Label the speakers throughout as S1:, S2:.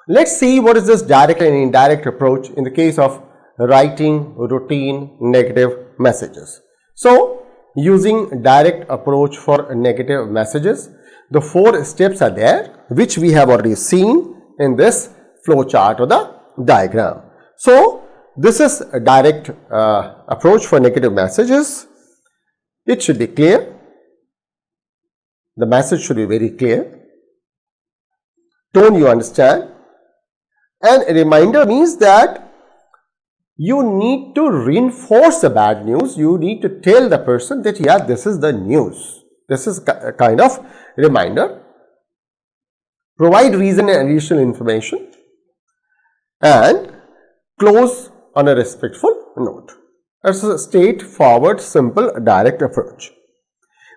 S1: Let's see what is this direct and indirect approach in the case of writing routine negative messages. So, using direct approach for negative messages, the 4 steps are there which we have already seen in this flow chart or the diagram. So, this is a direct approach for negative messages. It should be clear. The message should be very clear. Tone you understand. And a reminder means that you need to reinforce the bad news. You need to tell the person that, yeah, this is the news. This is a kind of reminder. Provide reason and additional information. And close on a respectful note. That's a straightforward, simple, direct approach.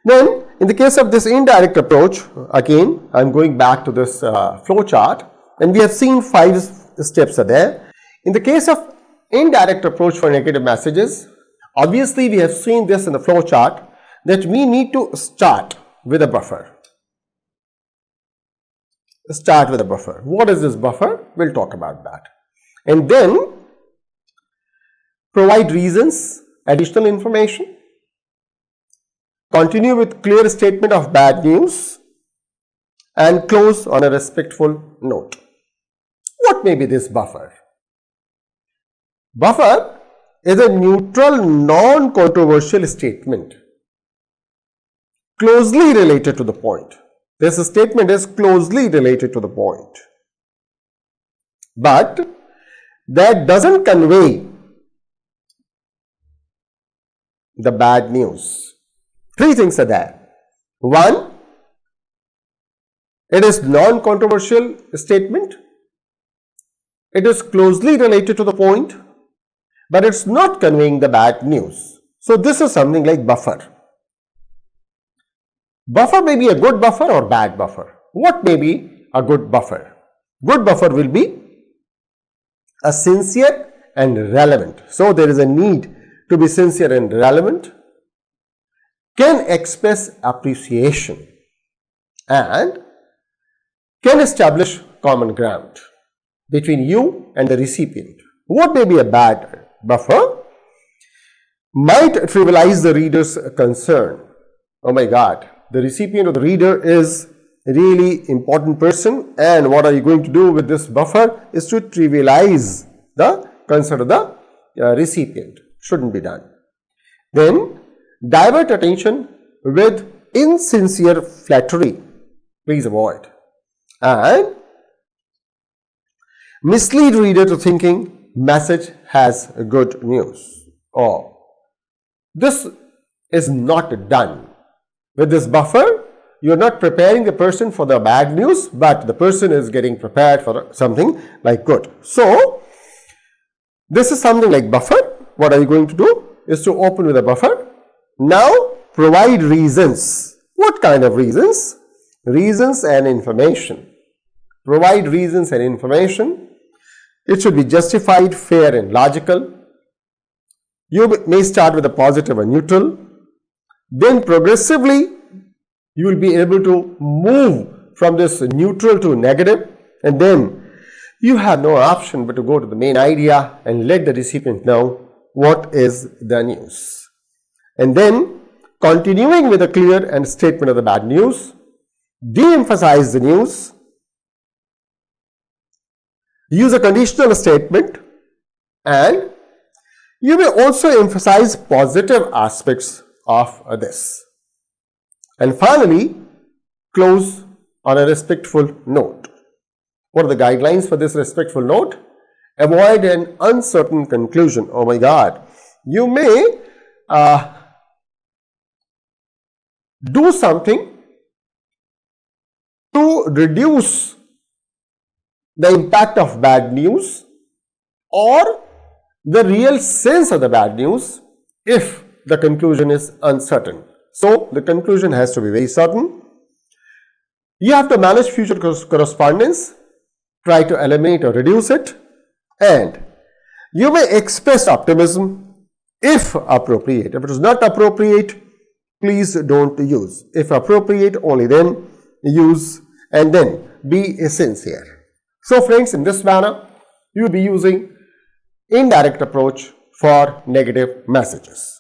S1: Then, in the case of this indirect approach, again, I am going back to this flow chart, and we have seen 5 steps are there. In the case of indirect approach for negative messages, obviously we have seen this in the flow chart that we need to start with a buffer. Start with a buffer. What is this buffer? We'll talk about that. And then provide reasons, additional information. Continue with clear statement of bad news and close on a respectful note. What may be this buffer? Buffer is a neutral, non-controversial statement closely related to the point. This statement is closely related to the point, but that doesn't convey the bad news. 3 things are there. 1, it is non-controversial statement. It is closely related to the point, but it's not conveying the bad news. So this is something like buffer. Buffer may be a good buffer or bad buffer. What may be a good buffer? Good buffer will be a sincere and relevant. So there is a need to be sincere and relevant, can express appreciation, and can establish common ground between you and the recipient. What may be a bad buffer? Might trivialize the reader's concern. Oh my God, the recipient or the reader is a really important person, and what are you going to do with this buffer is to trivialize the concern of the recipient. Shouldn't be done. Then divert attention with insincere flattery. Please avoid. And mislead reader to thinking message has good news. Oh, this is not done. With this buffer, you are not preparing the person for the bad news, but the person is getting prepared for something like good. So, this is something like buffer. What are you going to do? Is to open with a buffer. Now, provide reasons. What kind of reasons? Reasons and information. Provide reasons and information. It should be justified, fair and logical. You may start with a positive or neutral. Then progressively, you will be able to move from this neutral to negative, and then you have no option but to go to the main idea and let the recipient know what is the news. And then continuing with a clear and statement of the bad news, de-emphasize the news, use a conditional statement, and you may also emphasize positive aspects of this. And finally, close on a respectful note. What are the guidelines for this respectful note? Avoid an uncertain conclusion. Oh my God, you may do something to reduce the impact of bad news or the real sense of the bad news if the conclusion is uncertain. So, the conclusion has to be very certain. You have to manage future correspondence, try to eliminate or reduce it, and you may express optimism if appropriate. If it is not appropriate, please don't use. If appropriate, only then use, and then be sincere. So friends, in this manner, you will be using indirect approach for negative messages.